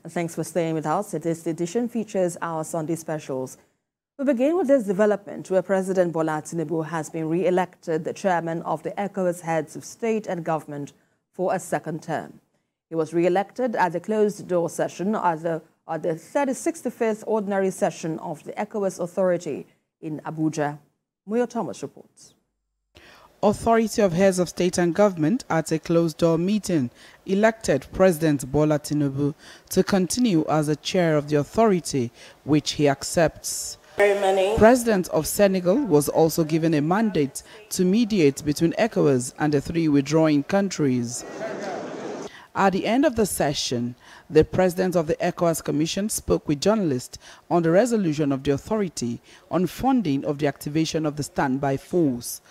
Thanks for staying with us. This edition features our Sunday specials. We begin with this development where President Bola Tinubu has been re-elected the chairman of the ECOWAS heads of state and government for a second term. He was re-elected at the closed-door session at the 65th ordinary session of the ECOWAS Authority in Abuja. Moyo reports. Authority of Heads of State and Government at a closed-door meeting elected President Bola Tinubu to continue as the chair of the authority, which he accepts. President of Senegal was also given a mandate to mediate between ECOWAS and the three withdrawing countries. At the end of the session, the president of the ECOWAS Commission spoke with journalists on the resolution of the authority on funding of the activation of the standby force.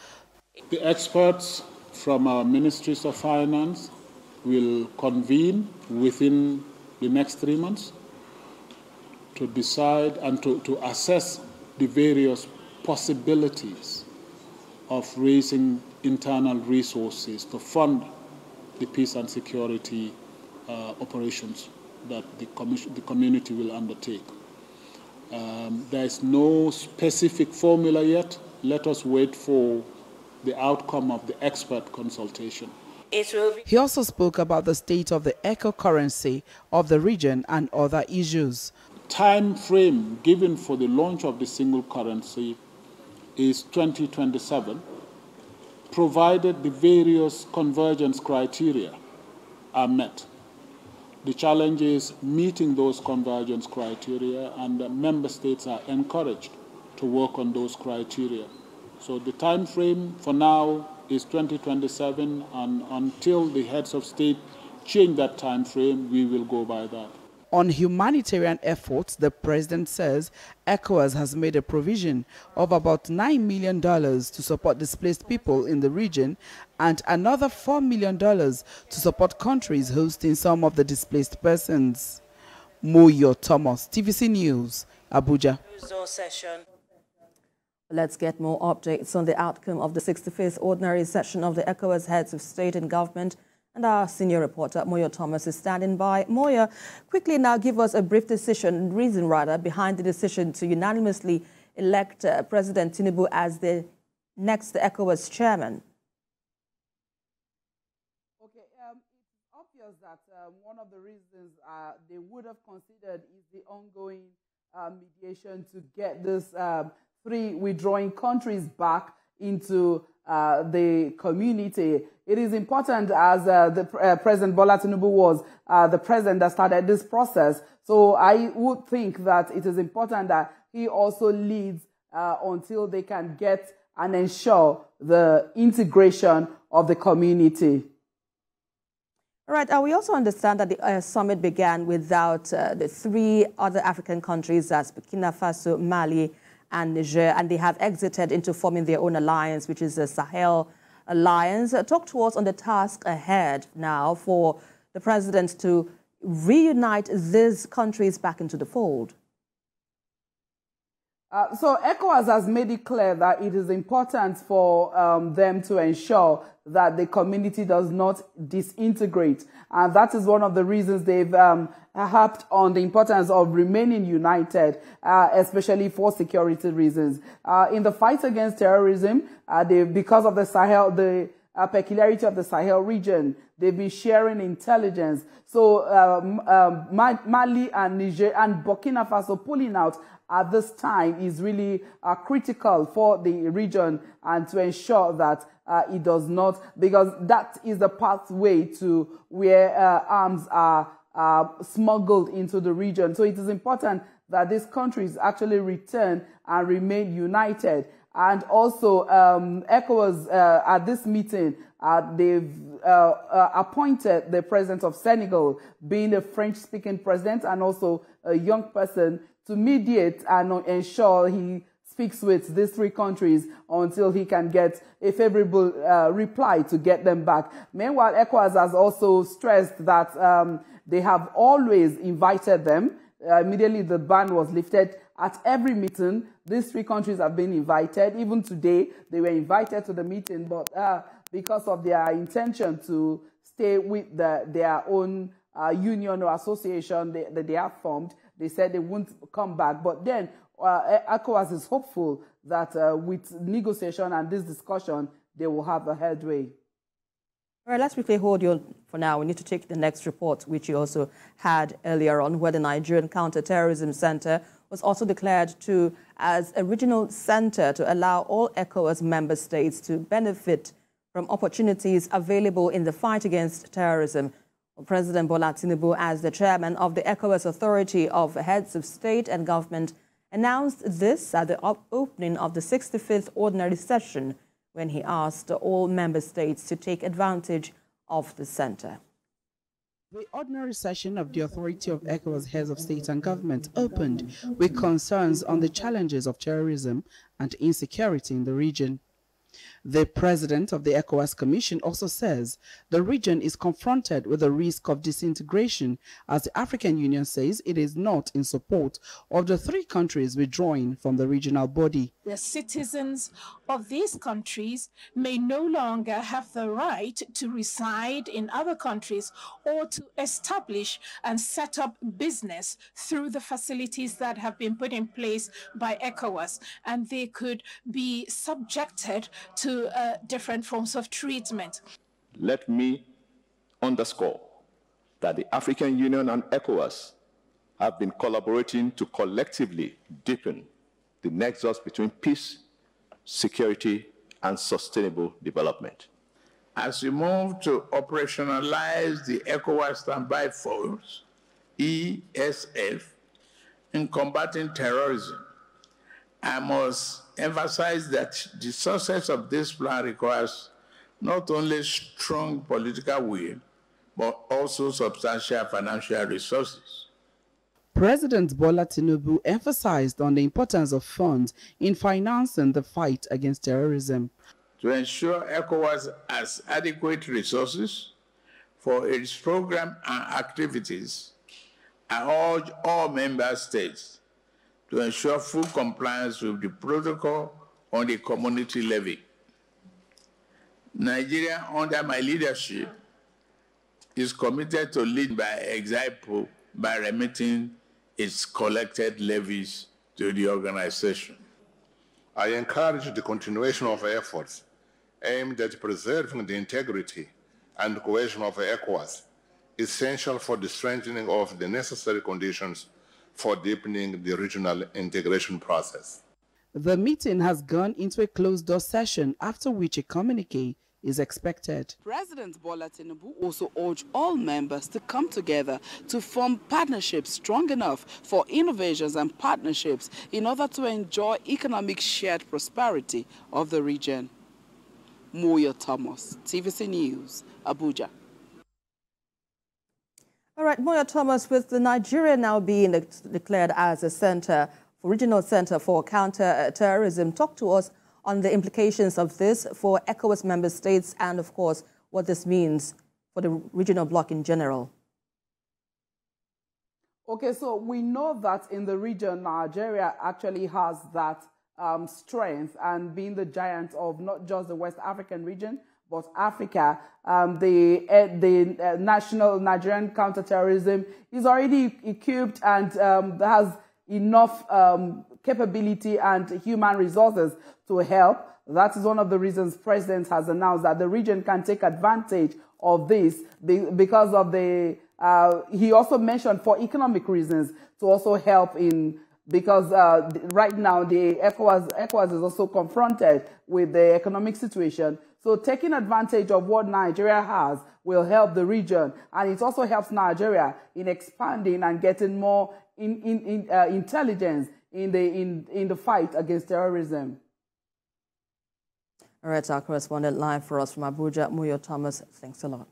The experts from our Ministries of Finance will convene within the next 3 months to decide and to assess the various possibilities of raising internal resources to fund the peace and security operations that the community will undertake. There is no specific formula yet. Let us wait for the outcome of the expert consultation. He also spoke about the state of the eco currency of the region and other issues. Time frame given for the launch of the single currency is 2027, provided the various convergence criteria are met. The challenge is meeting those convergence criteria, and member states are encouraged to work on those criteria. So the time frame for now is 2027, and until the heads of state change that time frame, we will go by that. On humanitarian efforts, the president says ECOWAS has made a provision of about $9 million to support displaced people in the region and another $4 million to support countries hosting some of the displaced persons. Moyo, TVC News, Abuja. Let's get more updates on the outcome of the 65th ordinary session of the ECOWAS heads of state and government. And our senior reporter, Moyo Thomas, is standing by. Moyo, quickly now give us a brief reason behind the decision to unanimously elect President Tinubu as the next ECOWAS chairman. Okay, it's obvious that one of the reasons they would have considered is the ongoing mediation to get this three withdrawing countries back into the community. It is important, as President Bola Tinubu was the president that started this process. So I would think that it is important that he also leads until they can get and ensure the integration of the community. All right. We also understand that the summit began without the three other African countries, as Burkina Faso, Mali, and Niger, and they have exited into forming their own alliance, which is the Sahel Alliance. Talk to us on the task ahead now for the president to reunite these countries back into the fold. So ECOWAS has made it clear that it is important for them to ensure that the community does not disintegrate. And that is one of the reasons they've harped on the importance of remaining united, especially for security reasons. In the fight against terrorism, because of the Sahel, the peculiarity of the Sahel region, they've been sharing intelligence. So Mali and Niger and Burkina Faso pulling out at this time is really critical for the region, and to ensure that it does not, because that is the pathway to where arms are smuggled into the region. So it is important that these countries actually return and remain united. And also ECOWAS at this meeting, they've appointed the president of Senegal, being a French-speaking president and also a young person, to mediate and ensure he speaks with these three countries until he can get a favorable reply to get them back. Meanwhile, ECOWAS has also stressed that they have always invited them. Immediately the ban was lifted, at every meeting, these three countries have been invited. Even today, they were invited to the meeting, but because of their intention to stay with their own union or association that they have formed. They said they won't come back. But then ECOWAS is hopeful that with negotiation and this discussion, they will have a headway. All right, let's quickly hold you for now. We need to take the next report, which you also had earlier on, where the Nigerian Counterterrorism Center was also declared as a regional center to allow all ECOWAS member states to benefit from opportunities available in the fight against terrorism. President Bola Tinubu, as the chairman of the ECOWAS Authority of Heads of State and Government, announced this at the opening of the 65th Ordinary Session, when he asked all member states to take advantage of the center. The ordinary session of the Authority of ECOWAS Heads of State and Government opened with concerns on the challenges of terrorism and insecurity in the region. The president of the ECOWAS Commission also says the region is confronted with the risk of disintegration, as the African Union says it is not in support of the three countries withdrawing from the regional body. The citizens of these countries may no longer have the right to reside in other countries or to establish and set up business through the facilities that have been put in place by ECOWAS, and they could be subjected to different forms of treatment. Let me underscore that the African Union and ECOWAS have been collaborating to collectively deepen the nexus between peace, security, and sustainable development. As we move to operationalize the ECOWAS Standby Force, ESF, in combating terrorism, I must emphasize that the success of this plan requires not only strong political will, but also substantial financial resources. President Bola Tinubu emphasized on the importance of funds in financing the fight against terrorism. To ensure ECOWAS has adequate resources for its program and activities, I urge all member states to ensure full compliance with the protocol on the community levy. Nigeria, under my leadership, is committed to lead by example by remitting its collected levies to the organization. I encourage the continuation of efforts aimed at preserving the integrity and cohesion of ECOWAS, essential for the strengthening of the necessary conditions for deepening the regional integration process. The meeting has gone into a closed-door session, after which a communique is expected. President Bola Tinubu also urged all members to come together to form partnerships strong enough for innovations and partnerships in order to enjoy economic shared prosperity of the region. Moyo, TVC News, Abuja. All right, Moyo Thomas, with Nigeria now being declared as a regional center for counter-terrorism, talk to us on the implications of this for ECOWAS member states and, of course, what this means for the regional bloc in general. Okay, so we know that in the region, Nigeria actually has that strength, and being the giant of not just the West African region, but Africa, the national Nigerian counterterrorism is already equipped and has enough capability and human resources to help. That is one of the reasons President has announced that the region can take advantage of this because of the, he also mentioned for economic reasons to also help in, because right now the ECOWAS is also confronted with the economic situation. So taking advantage of what Nigeria has will help the region, and it also helps Nigeria in expanding and getting more intelligence in the fight against terrorism. All right, our correspondent live for us from Abuja, Moyo Thomas. Thanks a lot.